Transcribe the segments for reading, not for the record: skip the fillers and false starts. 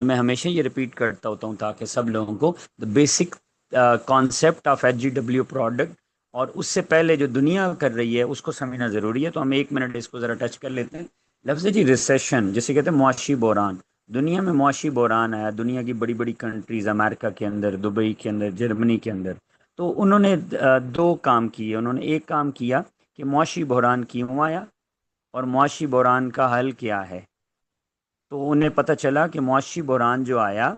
میں ہمیشہ یہ ریپیٹ کرتا ہوتا ہوں تاکہ سب لوگوں کو the basic concept of HGW product اور اس سے پہلے جو دنیا کر رہی ہے اس کو سمجھنا ضروری ہے. تو ہم 1 منٹ اس کو ذرا ٹچ کر لیتے ہیں. لفظ جی ریسیشن جسے کہتے ہیں معاشی بحران. دنیا میں معاشی بحران آیا, دنیا کی بڑی بڑی کنٹریز, امریکہ کے اندر, دبئی کے اندر, جرمنی کے اندر. تو انہوں نے دو کام کیے. انہوں نے ایک کام کیا کہ معاشی بحران کیوں آیا اور معاشی بحران کا حل کیا ہے. تو انہیں پتہ چلا کہ معاشی بحران جو آیا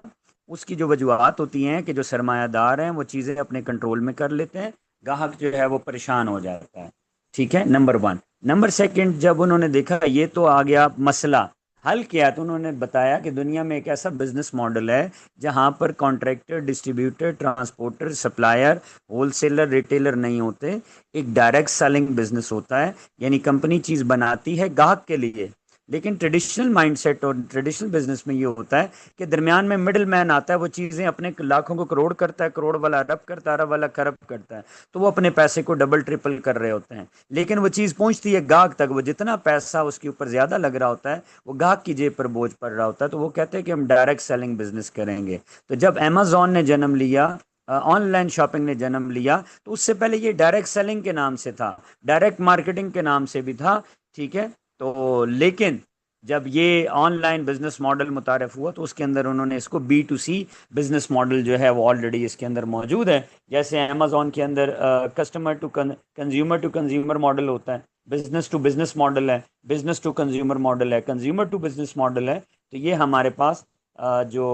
اس کی جو وجوہات ہوتی ہیں کہ جو سرمایہ دار ہیں وہ چیزیں اپنے کنٹرول میں کر لیتے ہیں, گاہک جو ہے وہ پریشان ہو جاتا ہے. ٹھیک ہے, نمبر 1. نمبر 2, جب انہوں نے دیکھا یہ تو آ گیا مسئلہ, حل کیا, تو انہوں نے بتایا کہ دنیا میں ایک ایسا بزنس ماڈل ہے جہاں پر contractor, distributor, transporter, supplier, wholesaler, retailer نہیں ہوتے. ایک ڈائریکٹ سیلنگ بزنس ہوتا ہے, یعنی کمپنی چیز بناتی ہے گاہک کے لیے. لیکن ٹریڈیشنل مائنڈ سیٹ اور ٹریڈیشنل بزنس میں یہ ہوتا ہے کہ درمیان میں مڈل مین آتا ہے, وہ چیزیں اپنے لاکھوں کو کروڑ کرتا ہے, کروڑ والا ارب کرتا ہے, ارب والا خرب کرتا ہے, تو وہ اپنے پیسے کو ڈبل ٹرپل کر رہے ہوتے ہیں. لیکن وہ چیز پہنچتی ہے گاہک تک, وہ جتنا پیسہ اس کے اوپر زیادہ لگ رہا ہوتا ہے وہ گاہک کی جیب پر بوجھ پڑ رہا ہوتا ہے. تو وہ کہتے ہیں کہ ہم ڈائریکٹ سیلنگ بزنس کریں گے. تو جب امیزون نے جنم لیا, آن لائن شاپنگ نے جنم لیا, تو اس سے پہلے یہ ڈائریکٹ سیلنگ کے نام سے تھا, ڈائریکٹ مارکیٹنگ کے نام سے بھی تھا. ٹھیک ہے, تو لیکن جب یہ آن لائن بزنس ماڈل متعارف ہوا تو اس کے اندر انہوں نے اس کو B2C بزنس ماڈل جو ہے وہ آلریڈی اس کے اندر موجود ہے. جیسے امیزون کے اندر کسٹمر ٹو کنزیومر ماڈل ہوتا ہے, بزنس ٹو بزنس ماڈل ہے, بزنس ٹو کنزیومر ماڈل ہے, کنزیومر ٹو بزنس ماڈل ہے. تو یہ ہمارے پاس جو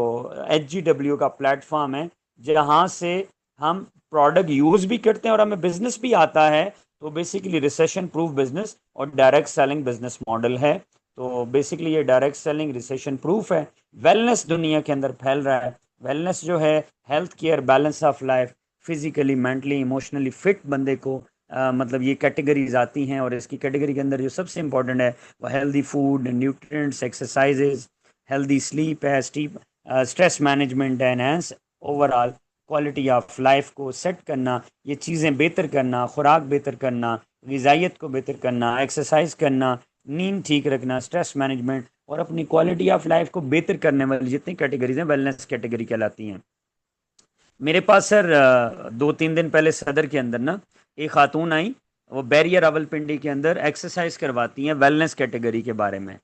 HGW کا پلیٹ فارم ہے جہاں سے ہم پروڈکٹ یوز بھی کرتے ہیں اور ہمیں بزنس بھی آتا ہے. تو بیسیکلی ریسیشن پروف بزنس اور ڈائریکٹ سیلنگ بزنس ماڈل ہے. تو بیسکلی یہ ڈائریکٹ سیلنگ ریسیشن پروف ہے. ویلنس دنیا کے اندر پھیل رہا ہے. ویلنس جو ہے health care, balance of life, physically, mentally, emotionally fit بندے کو مطلب یہ کیٹیگریز آتی ہیں. اور اس کی کیٹیگری کے اندر جو سب سے امپورٹنٹ ہے وہ healthy food, nutrients, exercises, healthy sleep ہے, اسٹریس مینجمنٹ ہے, enhance over all quality of life کو سیٹ کرنا, یہ چیزیں بہتر کرنا, خوراک بہتر کرنا, غذائیت کو بہتر کرنا, ایکسرسائز کرنا, نیند ٹھیک رکھنا, اسٹریس مینجمنٹ اور اپنی کوالٹی آف لائف کو بہتر کرنے والی جتنی کیٹیگریز ہیں ویلنس کیٹیگری کہلاتی ہیں. میرے پاس سر 2-3 دن پہلے صدر کے اندر نا ایک خاتون آئی, وہ بیریا راولپنڈی کے اندر ایکسرسائز کرواتی ہیں ویلنس کیٹیگری کے بارے میں.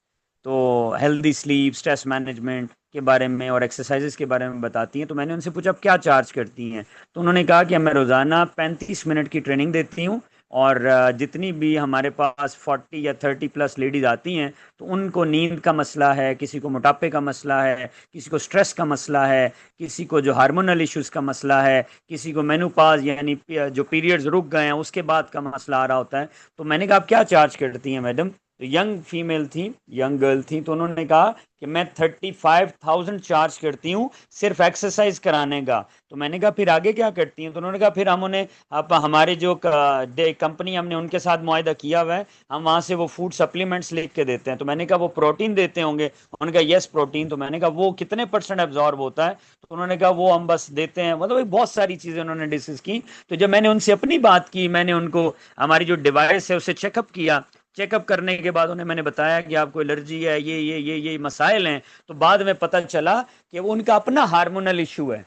تو ہیلدی سلیپ, اسٹریس مینجمنٹ کے بارے میں اور ایکسرسائزز کے بارے میں بتاتی ہیں. تو میں نے ان سے پوچھا اب کیا چارج کرتی ہیں. تو انہوں نے کہا کہ میں روزانہ 35 منٹ کی ٹریننگ دیتی ہوں, اور جتنی بھی ہمارے پاس 40 یا 30+ لیڈیز آتی ہیں تو ان کو نیند کا مسئلہ ہے, کسی کو موٹاپے کا مسئلہ ہے, کسی کو سٹریس کا مسئلہ ہے, کسی کو جو ہارمونل ایشوز کا مسئلہ ہے, کسی کو مینوپاز یعنی جو پیریڈز رک گئے ہیں اس کے بعد کا مسئلہ آ رہا ہوتا ہے. تو میں نے کہا آپ کیا چارج کرتی ہیں میڈم. تو ینگ فیمیل تھیں, ینگ گرل تھیں, تو انہوں نے کہا کہ میں 35,000 چارج کرتی ہوں صرف ایکسرسائز کرانے کا. تو میں نے کہا پھر آگے کیا کرتی ہیں. تو انہوں نے کہا پھر ہم انہیں ہمارے جو کمپنی ہم نے ان کے ساتھ معاہدہ کیا ہوا ہے, ہم وہاں سے وہ فوڈ سپلیمنٹس لکھ کے دیتے ہیں. تو میں نے کہا وہ پروٹین دیتے ہوں گے. انہوں نے کہا یس پروٹین. تو میں نے کہا وہ کتنے % ایبزارب ہوتا ہے. تو انہوں نے کہا وہ ہم بس دیتے ہیں. مطلب بہت ساری چیزیں انہوں نے ڈسکس کی. تو جب میں نے ان سے اپنی بات کی, میں نے ان کو ہماری جو ڈیوائس ہے اسے چیک اپ کیا. چیک اپ کرنے کے بعد انہیں میں نے بتایا کہ آپ کو الرجی ہے, یہ مسائل ہیں. تو بعد میں پتہ چلا کہ وہ ان کا اپنا ہارمونل ایشو ہے.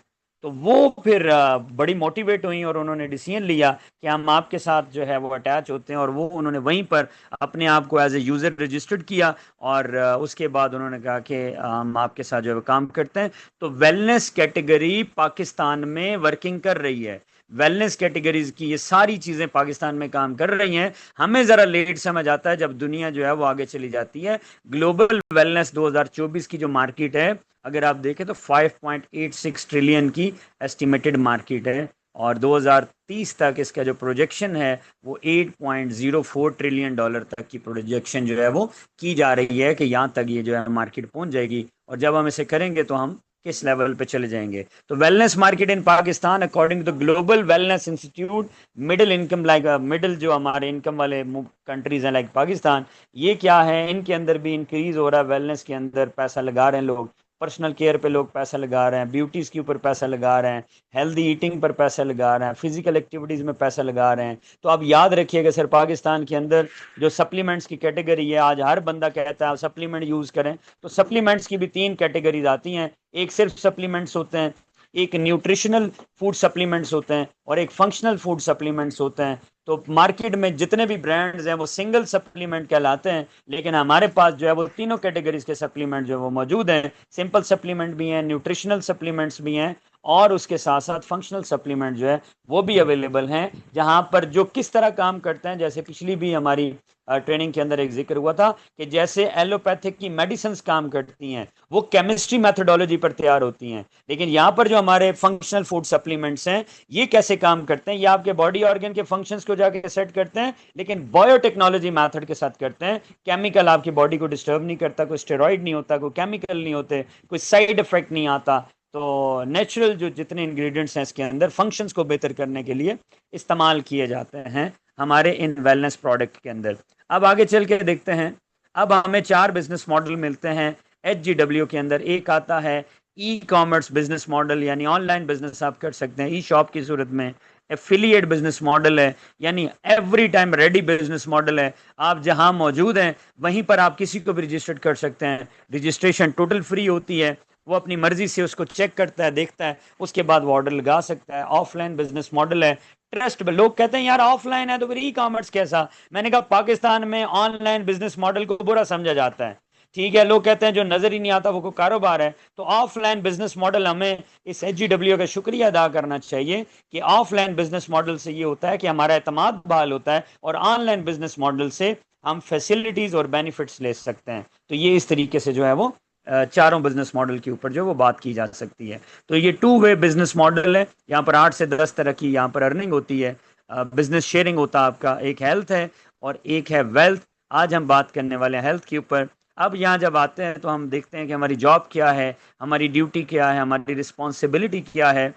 تو وہ پھر بڑی موٹیویٹ ہوئی اور انہوں نے ڈیسیژن لیا کہ ہم آپ کے ساتھ جو ہے وہ اٹیچ ہوتے ہیں. اور وہ انہوں نے وہیں پر اپنے آپ کو ایز اے یوزر رجسٹرڈ کیا, اور اس کے بعد انہوں نے کہا کہ ہم آپ کے ساتھ جو ہے کام کرتے ہیں. تو ویلنس کیٹیگری پاکستان میں ورکنگ کر رہی ہے. ویلنس کیٹیگریز کی یہ ساری چیزیں پاکستان میں کام کر رہی ہیں. ہمیں ذرا لیٹ سمجھ آتا ہے جب دنیا جو ہے وہ آگے چلی جاتی ہے. گلوبل ویلنس 2024 کی جو مارکیٹ ہے اگر آپ دیکھیں تو 5.86 ٹریلین کی ایسٹیمیٹڈ مارکیٹ ہے, اور 2030 تک اس کا جو پروجیکشن ہے وہ $8.04 ٹریلین تک کی پروجیکشن جو ہے وہ کی جا رہی ہے کہ یہاں تک یہ جو ہے مارکیٹ پہنچ جائے گی. اور جب ہم اسے کریں گے تو ہم کس لیول پہ چلے جائیں گے. تو wellness market in Pakistan according to global wellness institute, middle income like middle جو ہمارے انکم والے کنٹریز ہیں لائک پاکستان, یہ کیا ہے ان کے اندر بھی انکریز ہو رہا ہے. ویلنس کے اندر پیسہ لگا رہے ہیں لوگ. पर्सनल केयर पे लोग पैसा लगा रहे हैं, ब्यूटीज़ के ऊपर पैसा लगा रहे हैं, हेल्दी ईटिंग पर पैसा लगा रहे हैं, फिजिकल एक्टिविटीज़ में पैसा लगा रहे हैं। तो आप याद रखिएगा सर, पाकिस्तान के अंदर जो सप्लीमेंट्स की कैटेगरी है, आज हर बंदा कहता है सप्लीमेंट यूज़ करें, तो सप्लीमेंट्स की भी 3 कैटेगरीज आती हैं। एक सिर्फ सप्लीमेंट्स होते हैं, एक न्यूट्रिशनल फूड सप्लीमेंट्स होते हैं, और एक फंक्शनल फूड सप्लीमेंट्स होते हैं। तो मार्केट में जितने भी ब्रांड्स हैं वो सिंगल सप्लीमेंट कहलाते हैं, लेकिन हमारे पास जो है वो तीनों कैटेगरीज के सप्लीमेंट जो है वो मौजूद हैं। सिंपल सप्लीमेंट भी हैं, न्यूट्रिशनल सप्लीमेंट्स भी हैं, और उसके साथ साथ फंक्शनल सप्लीमेंट जो है वो भी अवेलेबल हैं, जहां पर जो किस तरह काम करते हैं। जैसे पिछली भी हमारी ट्रेनिंग के अंदर एक जिक्र हुआ था कि जैसे एलोपैथिक की मेडिसिन काम करती हैं, वो केमिस्ट्री मेथोडोलॉजी पर तैयार होती हैं, लेकिन यहाँ पर जो हमारे फंक्शनल फूड सप्लीमेंट्स हैं ये कैसे काम करते हैं, ये आपके बॉडी ऑर्गन के फंक्शंस को जाके सेट करते हैं, लेकिन बायोटेक्नोलॉजी मेथड के साथ करते हैं। केमिकल आपकी बॉडी को डिस्टर्ब नहीं करता, कोई स्टेरॉइड नहीं होता, कोई केमिकल नहीं होते, कोई साइड इफेक्ट नहीं आता। तो नेचुरल जो जितने इंग्रेडिएंट्स हैं इसके अंदर फंक्शंस को बेहतर करने के लिए इस्तेमाल किए जाते हैं हमारे इन वेलनेस प्रोडक्ट के अंदर। अब आगे चल के देखते हैं, अब हमें 4 बिजनेस मॉडल मिलते हैं HGW के अंदर। एक आता है ई कॉमर्स बिजनेस मॉडल, यानी ऑनलाइन बिजनेस आप कर सकते हैं ई शॉप की सूरत में। एफिलिएट बिजनेस मॉडल है, यानी every time ready business model है, आप जहां मौजूद हैं वहीं पर आप किसी को भी रजिस्टर्ड कर सकते हैं। रजिस्ट्रेशन टोटल फ्री होती है, वो अपनी मर्जी से उसको चेक करता है, देखता है, उसके बाद वो ऑर्डर लगा सकता है। ऑफलाइन बिजनेस मॉडल है, ट्रस्ट। लोग कहते हैं यार ऑफलाइन है तो फिर ई कॉमर्स कैसा। मैंने कहा पाकिस्तान में ऑनलाइन बिजनेस मॉडल को बुरा समझा जाता है, ठीक है। लोग कहते हैं जो नजर ही नहीं आता वो कोई कारोबार है। तो ऑफलाइन बिजनेस मॉडल, हमें इस HGW का शुक्रिया अदा करना चाहिए कि ऑफलाइन बिजनेस मॉडल से ये होता है कि हमारा एतमाद बहाल होता है, और ऑनलाइन बिजनेस मॉडल से हम फैसिलिटीज और बेनिफिट्स ले सकते हैं। तो ये इस तरीके से जो है वो चारों बिजनेस मॉडल के ऊपर जो वो बात की जा सकती है। तो ये 2 वे बिजनेस मॉडल है, यहाँ पर 8 से 10 तरह की यहाँ पर अर्निंग होती है, बिजनेस शेयरिंग होता है आपका। एक हेल्थ है और एक है वेल्थ। आज हम बात करने वाले हैं हेल्थ के ऊपर। अब यहाँ जब आते हैं तो हम देखते हैं कि हमारी जॉब क्या है, हमारी ड्यूटी क्या है, हमारी रिस्पॉन्सिबिलिटी क्या है।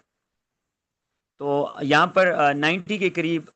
तो यहाँ पर 90 के करीब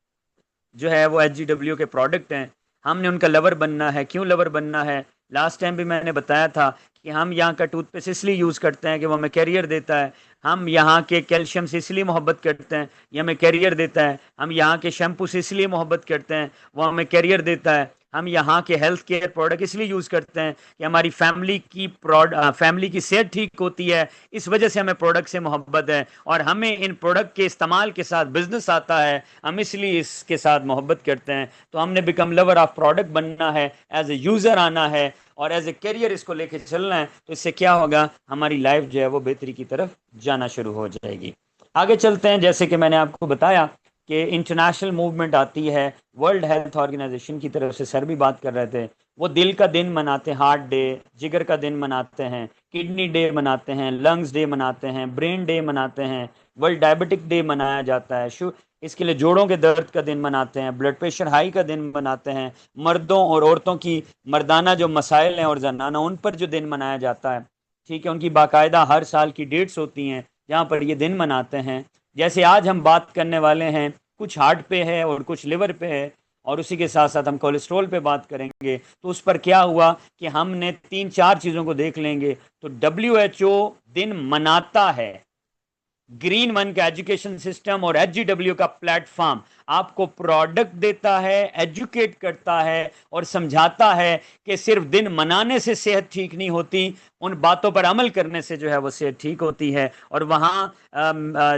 जो है वो HGW के प्रोडक्ट हैं। हमने उनका लवर बनना है। क्यों लवर बनना है? लास्ट टाइम भी मैंने बताया था कि हम यहाँ का टूथपेस्ट इसलिए यूज़ करते हैं कि वो हमें कैरियर देता है। हम यहाँ के कैल्शियम से इसलिए मोहब्बत करते हैं, ये हमें कैरियर देता है। हम यहाँ के शैम्पू से इसलिए मोहब्बत करते हैं, वो हमें कैरियर देता है। हम यहाँ के हेल्थ केयर प्रोडक्ट इसलिए यूज़ करते हैं कि हमारी फैमिली की सेहत ठीक होती है, इस वजह से हमें प्रोडक्ट से मोहब्बत है। और हमें इन प्रोडक्ट के इस्तेमाल के साथ बिजनेस आता है, हम इसलिए इसके साथ मोहब्बत करते हैं। तो हमने बिकम लवर ऑफ प्रोडक्ट बनना है, एज ए यूज़र आना है, और एज ए कैरियर इसको लेके चलना है। तो इससे क्या होगा, हमारी लाइफ जो है वो बेहतरी की तरफ जाना शुरू हो जाएगी। आगे चलते हैं। जैसे कि मैंने आपको बताया कि इंटरनेशनल मूवमेंट आती है, वर्ल्ड हेल्थ ऑर्गेनाइजेशन की तरफ से, सर भी बात कर रहे थे, वो दिल का दिन मनाते हैं, हार्ट डे, जिगर का दिन मनाते हैं, किडनी डे मनाते हैं, लंग्स डे मनाते हैं, ब्रेन डे मनाते हैं, वर्ल्ड डायबिटिक डे मनाया जाता है, इसके लिए जोड़ों के दर्द का दिन मनाते हैं, ब्लड प्रेशर हाई का दिन मनाते हैं, मर्दों और औरतों की मर्दाना जो मसाइल हैं और जनाना उन पर जो दिन मनाया जाता है, ठीक है। उनकी बाकायदा हर साल की डेट्स होती हैं जहाँ पर ये दिन मनाते हैं। जैसे आज हम बात करने वाले हैं, कुछ हार्ट पे है और कुछ लिवर पे है, और उसी के साथ साथ हम कोलेस्ट्रॉल पे बात करेंगे। तो उस पर क्या हुआ कि हमने 3-4 चीज़ों को देख लेंगे। तो WHO दिन मनाता है, ग्रीन वन का एजुकेशन सिस्टम और HGW का प्लेटफॉर्म आपको प्रोडक्ट देता है, एजुकेट करता है और समझाता है कि सिर्फ दिन मनाने से सेहत ठीक नहीं होती, उन बातों पर अमल करने से जो है वो सेहत ठीक होती है। और वहाँ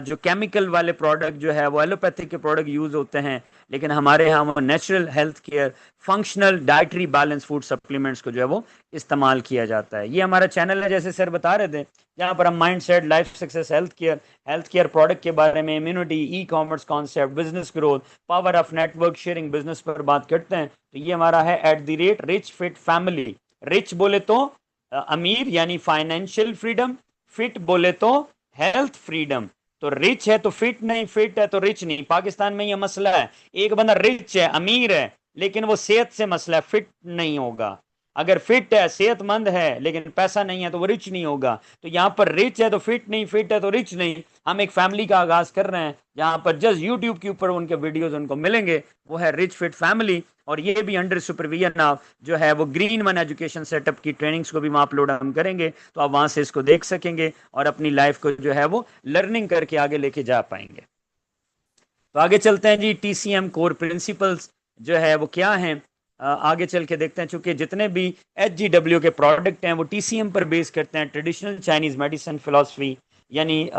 जो केमिकल वाले प्रोडक्ट जो है वो एलोपैथिक के प्रोडक्ट यूज़ होते हैं, लेकिन हमारे यहाँ वो natural health care, functional dietary balance food supplements को जो है वो इस्तेमाल किया जाता है। ये हमारा चैनल है, जैसे सर बता रहे थे, जहाँ पर हम mind set, life success, health care product के बारे में, immunity, e commerce concept, business growth, power of network sharing business पर बात करते हैं। तो ये हमारा है @रिच फिट फैमिली। रिच बोले तो अमीर यानी फाइनेंशियल फ्रीडम, फिट बोले तो हेल्थ फ्रीडम। तो रिच है तो फिट नहीं, फिट है तो रिच नहीं। पाकिस्तान में ये मसला है, एक बंदा रिच है, अमीर है, लेकिन वो सेहत से मसला है, फिट नहीं होगा। अगर फिट है, सेहतमंद है, लेकिन पैसा नहीं है तो वो रिच नहीं होगा। तो यहाँ पर रिच है तो फिट नहीं, फिट है तो रिच नहीं। हम एक फैमिली का आगाज कर रहे हैं जहाँ पर जस्ट यूट्यूब के ऊपर उनके वीडियोस उनको मिलेंगे, वो है रिच फिट फैमिली। और ये भी अंडर सुपरविजन ऑफ जो है वो ग्रीन वन एजुकेशन सेटअप की ट्रेनिंग्स को भी वहाँ अपलोड हम करेंगे, तो आप वहाँ से इसको देख सकेंगे और अपनी लाइफ को जो है वो लर्निंग करके आगे लेके जा पाएंगे। तो आगे चलते हैं जी, टीसीएम कोर प्रिंसिपल्स जो है वो क्या है, आगे चल के देखते हैं। चूंकि जितने भी एचजीडब्ल्यू के प्रोडक्ट हैं वो टीसीएम पर बेस करते हैं, ट्रेडिशनल चाइनीज मेडिसिन फिलॉसफी, यानी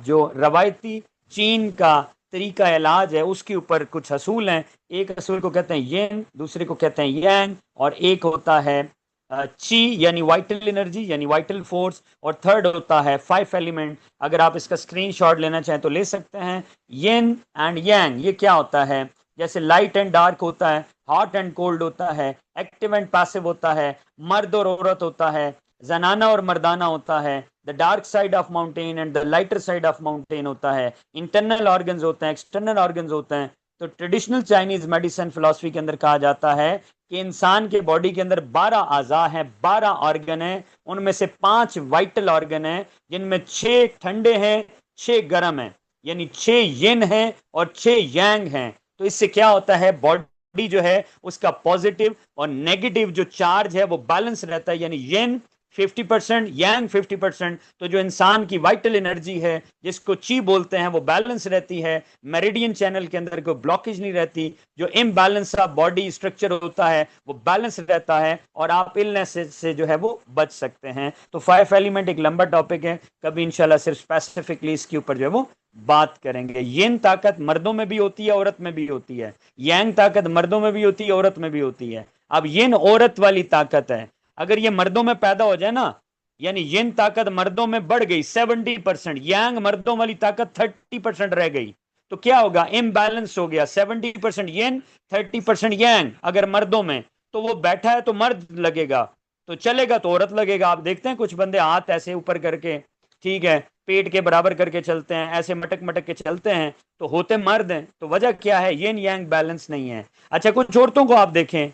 जो रवायती चीन का तरीका इलाज है उसके ऊपर कुछ असूल हैं। एक असूल को कहते हैं येन, दूसरे को कहते हैं यांग, और एक होता है ची यानी वाइटल एनर्जी यानी वाइटल फोर्स, और थर्ड होता है फाइव एलिमेंट। अगर आप इसका स्क्रीनशॉट लेना चाहें तो ले सकते हैं। येन एंड यांग ये क्या होता है, जैसे लाइट एंड डार्क होता है, हॉट एंड कोल्ड होता है, एक्टिव एंड पैसिव होता है, मर्द और औरत होता है, जनाना और मर्दाना होता है, the dark side of mountain and the lighter side of mountain होता है, इंटरनल ऑर्गन्स होते हैं, एक्सटर्नल ऑर्गन्स होते हैं। तो ट्रेडिशनल चाइनीज मेडिसिन फिलॉसफी के अंदर कहा जाता है कि इंसान के बॉडी के अंदर 12 अज़ा हैं, 12 ऑर्गन हैं, उनमें से 5 वाइटल ऑर्गन हैं, जिनमें 6 ठंडे हैं, 6 गर्म हैं, यानी 6 यिन हैं और 6 यांग हैं। तो इससे क्या होता है, बॉडी जो है उसका पॉजिटिव और नेगेटिव जो चार्ज है वो बैलेंस रहता है, यानी यिन 50%, यांग 50%। तो जो इंसान की वाइटल एनर्जी है जिसको ची बोलते हैं वो बैलेंस रहती है, मेरिडियन चैनल के अंदर कोई ब्लॉकेज नहीं रहती, जो इम्बैलेंस ऑफ बॉडी स्ट्रक्चर होता है वो बैलेंस रहता है, और आप इलनेस से जो है वो बच सकते हैं। तो 5 एलिमेंट एक लंबा टॉपिक है, कभी इंशाल्लाह सिर्फ स्पेसिफिकली इसके ऊपर जो है वो बात करेंगे। यिन ताकत मर्दों में भी होती है, औरत में भी होती है, यांग ताकत मर्दों में भी होती है, औरत में भी होती है। अब यिन औरत वाली ताकत है, अगर ये मर्दों में पैदा हो जाए ना, यानी यिन ताकत मर्दों में बढ़ गई 70%, यांग मर्दों वाली ताकत 30% रह गई, तो क्या होगा, इम्बैलेंस हो गया, 70% यिन 30% यांग अगर मर्दों में, तो वो बैठा है तो मर्द लगेगा, तो चलेगा तो औरत लगेगा। आप देखते हैं कुछ बंदे हाथ ऐसे ऊपर करके, ठीक है, पेट के बराबर करके चलते हैं, ऐसे मटक मटक के चलते हैं, तो होते मर्द हैं। तो वजह क्या है, यिन यांग बैलेंस नहीं है। अच्छा, कुछ औरतों को आप देखें,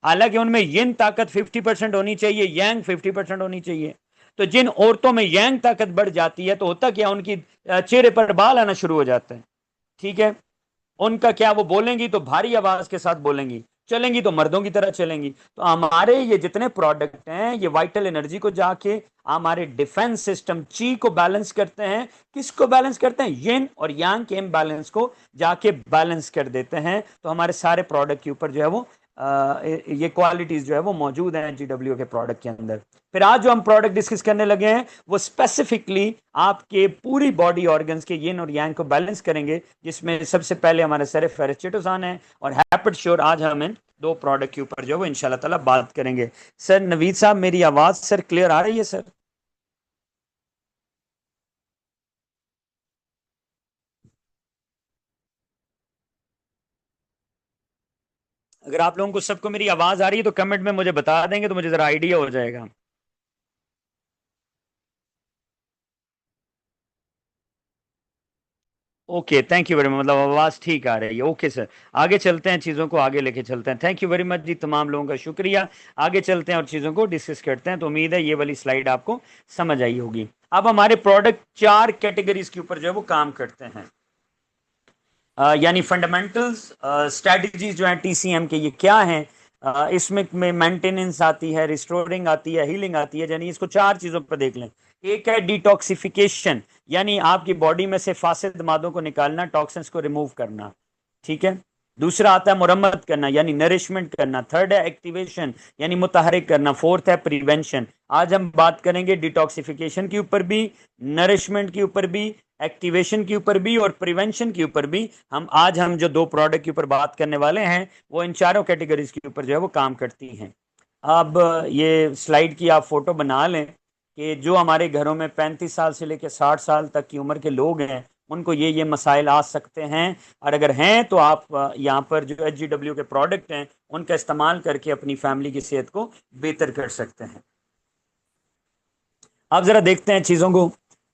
हालांकि उनमें यिन ताकत 50% होनी चाहिए, यांग 50% होनी चाहिए। तो जिन औरतों में यांग ताकत बढ़ जाती है तो होता क्या, उनकी चेहरे पर बाल आना शुरू हो जाते हैं, ठीक है, उनका क्या, वो बोलेंगी तो भारी आवाज के साथ बोलेंगी, चलेंगी तो मर्दों की तरह चलेंगी। तो हमारे ये जितने प्रोडक्ट हैं ये वाइटल एनर्जी को जाके हमारे डिफेंस सिस्टम ची को बैलेंस करते हैं। किसको बैलेंस करते हैं, यिन और यांग के इम्बैलेंस को जाके बैलेंस कर देते हैं। तो हमारे सारे प्रोडक्ट के ऊपर जो है वो ये क्वालिटीज जो है वो मौजूद हैं जीडब्ल्यू के प्रोडक्ट के अंदर। फिर आज जो हम प्रोडक्ट डिस्कस करने लगे हैं वो स्पेसिफिकली आपके पूरी बॉडी ऑर्गन्स के यिन और यांग को बैलेंस करेंगे, जिसमें सबसे पहले हमारे सेरेफेरेचिटोसान है और हैपिड श्योर। आज हम इन 2 प्रोडक्ट के ऊपर जो है वो इंशाल्लाह ताला बात करेंगे। सर नवीद साहब, मेरी आवाज सर क्लियर आ रही है सर? अगर आप लोगों को सबको मेरी आवाज आ रही है तो कमेंट में मुझे बता देंगे तो मुझे जरा आइडिया हो जाएगा। Okay, thank you very much, मतलब आवाज़ ठीक आ रही है। ओके सर, आगे चलते हैं, चीज़ों को आगे लेके चलते हैं। थैंक यू वेरी मच जी, तमाम लोगों का शुक्रिया। आगे चलते हैं और चीज़ों को डिस्कस करते हैं। तो उम्मीद है ये वाली स्लाइड आपको समझ आई होगी। अब हमारे प्रोडक्ट 4 कैटेगरीज के ऊपर जो है वो काम करते हैं, यानी फंडामेंटल्स स्ट्रेटजीज जो है टीसीएम के, ये क्या है, इसमें में मेंटेनेंस आती है, रिस्टोरिंग आती है, हीलिंग आती है, यानी इसको 4 चीज़ों पर देख लें। एक है डिटॉक्सिफिकेशन, यानी आपकी बॉडी में से फासिद मादों को निकालना, टॉक्सिन्स को रिमूव करना, ठीक है। दूसरा आता है मुरम्मत करना, यानी नरिशमेंट करना। थर्ड है एक्टिवेशन, यानी मुतहरिक करना। फोर्थ है प्रिवेंशन। आज हम बात करेंगे डिटॉक्सिफिकेशन के ऊपर भी, नरिशमेंट के ऊपर भी, एक्टिवेशन के ऊपर भी और प्रिवेंशन के ऊपर भी। हम जो 2 प्रोडक्ट के ऊपर बात करने वाले हैं वो इन चारों कैटेगरीज के ऊपर जो है वो काम करती हैं। अब ये स्लाइड की आप फोटो बना लें कि जो हमारे घरों में 35 साल से लेकर 60 साल तक की उम्र के लोग हैं उनको ये मसाइल आ सकते हैं, और अगर हैं तो आप यहाँ पर जो एचजीडब्ल्यू के प्रोडक्ट हैं उनका इस्तेमाल करके अपनी फैमिली की सेहत को बेहतर कर सकते हैं। अब ज़रा देखते हैं चीज़ों को,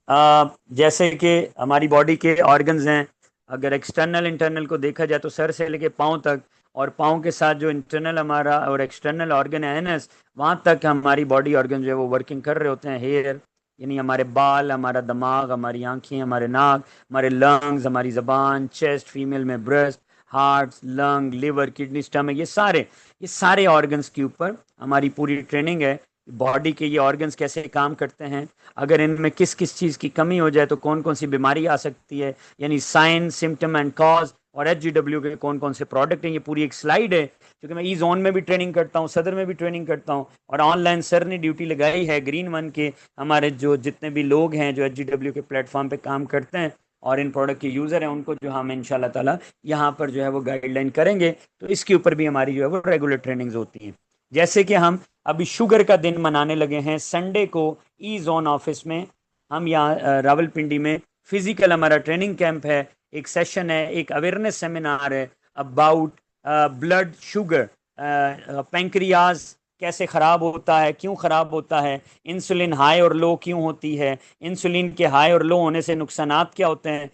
जैसे कि हमारी बॉडी के ऑर्गन्स हैं, अगर एक्सटर्नल इंटरनल को देखा जाए तो सर से लेके पाँव तक, اور پاؤں کے ساتھ جو انٹرنل ہمارا اور ایکسٹرنل آرگن ہے اینس، وہاں تک ہماری باڈی آرگن جو ہے وہ ورکنگ کر رہے ہوتے ہیں. ہیئر یعنی ہمارے بال، ہمارا دماغ، ہماری آنکھیں، ہمارے ناک، ہمارے لنگز، ہماری زبان، چیسٹ، فیمیل میں بریسٹ، ہارٹ، لنگ، لیور، کڈنی، اسٹمک، یہ سارے آرگنس کے اوپر ہماری پوری ٹریننگ ہے. باڈی کے یہ آرگنس کیسے کام کرتے ہیں، اگر ان میں کس کس چیز کی کمی ہو جائے تو کون کون سی بیماری آ سکتی ہے، یعنی سائن، سمٹم اینڈ کاز، اور ایچ جی ڈبلیو کے کون کون سے پروڈکٹ ہیں. یہ پوری ایک سلائیڈ ہے، کیونکہ میں ای زون میں بھی ٹریننگ کرتا ہوں، صدر میں بھی ٹریننگ کرتا ہوں، اور آن لائن سر نے ڈیوٹی لگائی ہے گرین ون کے. ہمارے جو جتنے بھی لوگ ہیں جو ایچ جی ڈبلیو کے پلیٹ فارم پہ کام کرتے ہیں اور ان پروڈکٹ کے یوزر ہیں، ان کو جو ہم ان شاء اللہ تعالیٰ یہاں پر جو ہے وہ گائیڈ لائن کریں گے. تو اس کے اوپر بھی ہماری جو ہے وہ ریگولر ٹریننگز ہوتی ہیں. جیسے کہ ہم ابھی شوگر کا دن منانے لگے ہیں، سنڈے کو ای زون آفس میں ہم یہاں راول پنڈی میں فزیکل ہمارا ٹریننگ کیمپ ہے، ایک سیشن ہے، ایک اویئرنیس سیمینار ہے اباؤٹ بلڈ شوگر، پینکریاز کیسے خراب ہوتا ہے، کیوں خراب ہوتا ہے، انسولین ہائی اور لو کیوں ہوتی ہے، انسولین کے ہائی اور لو ہونے سے نقصانات کیا ہوتے ہیں،